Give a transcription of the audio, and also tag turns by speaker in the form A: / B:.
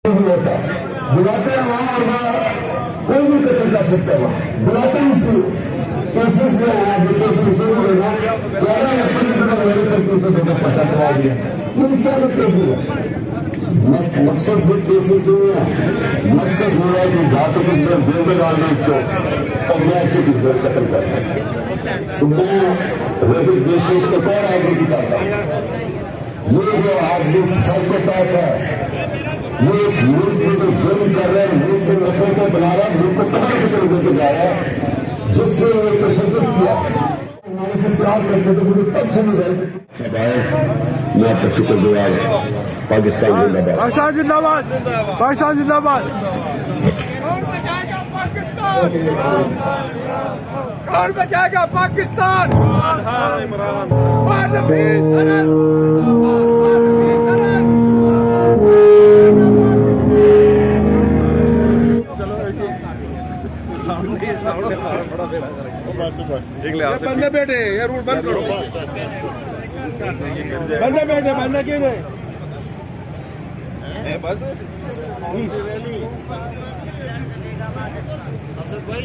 A: होता बुलाते हैं वहां और वहां कोई भी कतल कर सकता है। वहां बुलाते हैं इसलिए केसेस में केसेस देना 11 एक्शन पर्चा करवा दिया। ये इस तरह के केसेस है। मकसद से केसेस नहीं है, मकसद ये है कि बातों को जेल में डाल दें इसको और मैं इसको जिस कतल करता हूँ। तो मैं रेजिग्नेशन को कौन आगे की चाहता हूँ। ये जो आदमी सच के तहत है, ये इस मुल्क में जो जुल्म कर रहे हैं, मुल्क को नफरत को बना रहा है, मुल्क को कहां की तरफ से जा रहा है, जिससे ये तशद्दुद किया हमारे से प्यार करते तो मुझे तब समझ आए। मैं आपका शुक्रगुजार। पाकिस्तान जिंदाबाद,
B: पाकिस्तान जिंदाबाद, पाकिस्तान जिंदाबाद।
C: कौन बचाएगा पाकिस्तान?
B: बंदे बैठे ये रूट बंद करो। बंदे बैठे, बंदे क्यों नहीं? बस भाई